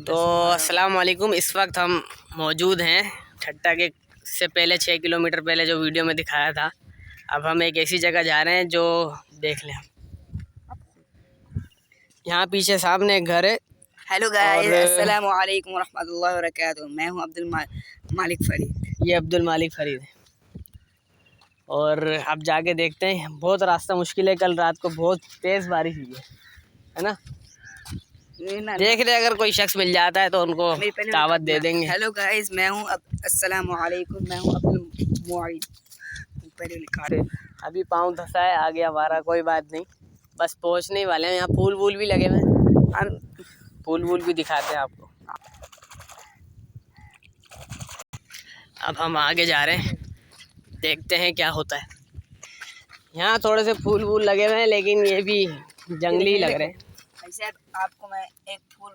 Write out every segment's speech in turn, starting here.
तो अस्सलाम वालेकुम। इस वक्त हम मौजूद हैं ठट्टा के से पहले 6 किलोमीटर पहले जो वीडियो में दिखाया था। अब हम एक ऐसी जगह जा रहे हैं जो देख लें। यहाँ पीछे सामने एक घर है। हेलो गाइस, अस्सलाम वालेकुम रहमतुल्लाहि व बरकातहू। मैं हूँ अब्दुल मालिक फरीद। ये अब्दुल मालिक फरीद है। और अब जाके देखते हैं। बहुत रास्ता मुश्किल है। कल रात को बहुत तेज़ बारिश हुई है ना। देख रहे अगर कोई शख्स मिल जाता है तो उनको दावत दे देंगे। हेलो गाइस, मैं हूँ अस्सलाम वालेकुम, मैं हूँ अब्दुल मुआइद। पहले लिखा रहे अभी पाँव धंसा है, आगे हमारा कोई बात नहीं, बस पहुँचने ही वाले हैं। यहाँ फूल वूल भी लगे हुए हैं, फूल वूल भी दिखाते हैं आपको। अब हम आगे जा रहे हैं, देखते हैं क्या होता है। यहाँ थोड़े से फूल वूल लगे हुए हैं लेकिन ये भी जंगली लग रहे हैं। ऐसे आपको मैं एक फूल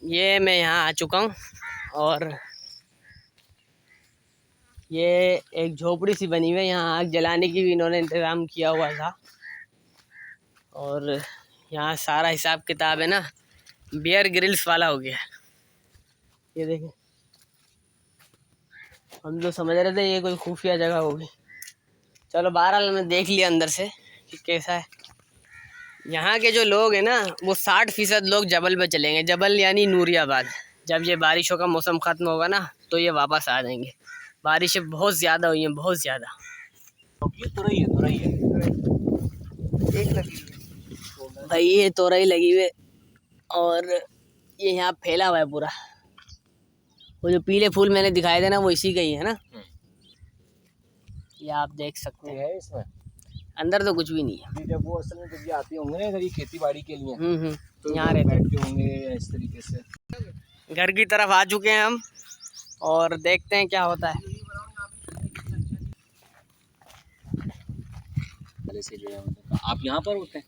ये मैं यहाँ आ चुका हूँ और ये एक झोपड़ी सी बनी हुई है। यहाँ आग जलाने की भी इन्होंने इंतज़ाम किया हुआ था। और यहाँ सारा हिसाब किताब है ना, बियर ग्रिल्स वाला हो गया। ये देखें, हम तो समझ रहे थे ये कोई खुफिया जगह होगी। चलो बहरहाल हमने देख लिया अंदर से कि कैसा है। यहाँ के जो लोग हैं ना, वो 60% लोग जबल पे चलेंगे। जबल यानी नूरियाबाद। जब ये बारिशों का मौसम ख़त्म होगा ना तो ये वापस आ जाएंगे। बारिशें बहुत ज़्यादा हुई हैं, बहुत ज़्यादा। भाई ये तोरई लगी हुई है और ये यहाँ फैला हुआ है पूरा। वो जो पीले फूल मैंने दिखाए थे ना, वो इसी का ही है ना। ये आप देख सकते हैं। इसमें अंदर तो कुछ भी नहीं है। जब वो असल में जब ये आती होंगे ना इधर ये खेती बाड़ी के लिए, तो यहाँ रहते होंगे इस तरीके से। घर की तरफ आ चुके हैं हम और देखते हैं क्या होता है। आप यहाँ पर होते हैं?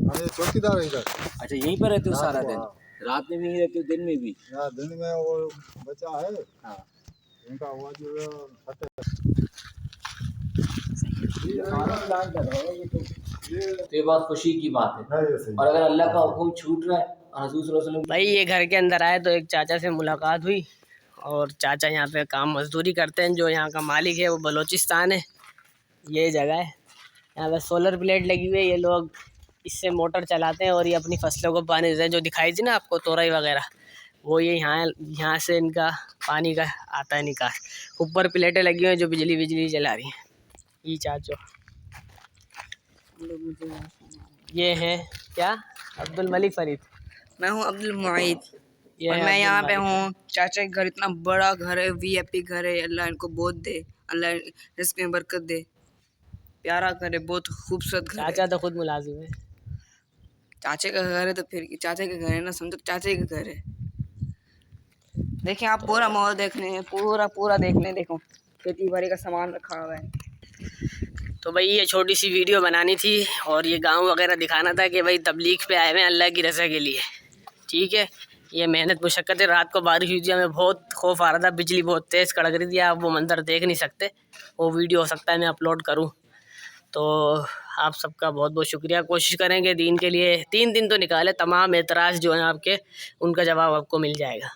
अरे चौकीदार है इधर। अच्छा, यहीं पर रहते हो सारा दिन? रात में भी यहीं रहते हो, दिन में भी? दिन में वो बचा है। हाँ, उनका हुआ जो तो ये बहुत खुशी की बात है। और अगर अल्लाह का हुक्म छूट रहा है और हज़ूर सल्लल्लाहु अलैहि वसल्लम भाई ये घर के अंदर आए तो एक चाचा से मुलाकात हुई और चाचा यहाँ पे काम मजदूरी करते हैं। जो यहाँ का मालिक है वो बलूचिस्तान है। ये जगह है, यहाँ पे सोलर प्लेट लगी हुई है। ये लोग इससे मोटर चलाते हैं और ये अपनी फसलों को पानी देते हैं। जो दिखाई थी ना आपको तोरई वगैरह, वो ये यहाँ से इनका पानी का आता है निकास। ऊपर प्लेटें लगी हुई हैं जो बिजली जला रही हैं। ये चाचो ये हैं क्या? अब्दुल मलिक फरीद। मैं हूँ अब्दुल मुआइद और है मैं यहाँ पे अब्दुल मलिक। हूँ। चाचा के घर इतना बड़ा घर है, वीआईपी घर है। अल्लाह इनको बहुत दे, अल्लाह इसमें बरकत दे। प्यारा घर है, बहुत खूबसूरत घर है। चाचा तो खुद मुलाजिम है। चाचे का घर है तो फिर चाचे का घर है ना, समझो चाचे का घर है। देखें आप पूरा माहौल देख रहे हैं, पूरा देख लें। देखो खेती बाड़ी का सामान रखा हुआ है। तो भाई ये छोटी सी वीडियो बनानी थी और ये गांव वगैरह दिखाना था कि भाई तबलीग पे आए हुए हैं अल्लाह की रज़ा के लिए। ठीक है, ये मेहनत मुशक्क़त है। रात को बारिश हुई थी, हमें बहुत खौफ आ रहा था, बिजली बहुत तेज़ कड़क रही थी। आप वो मंज़र देख नहीं सकते, वो वीडियो हो सकता है मैं अपलोड करूँ। तो आप सबका बहुत बहुत शुक्रिया। कोशिश करेंगे दीन के लिए 3 दिन तो निकाले, तमाम एतराज़ जो हैं आपके उनका जवाब आपको मिल जाएगा।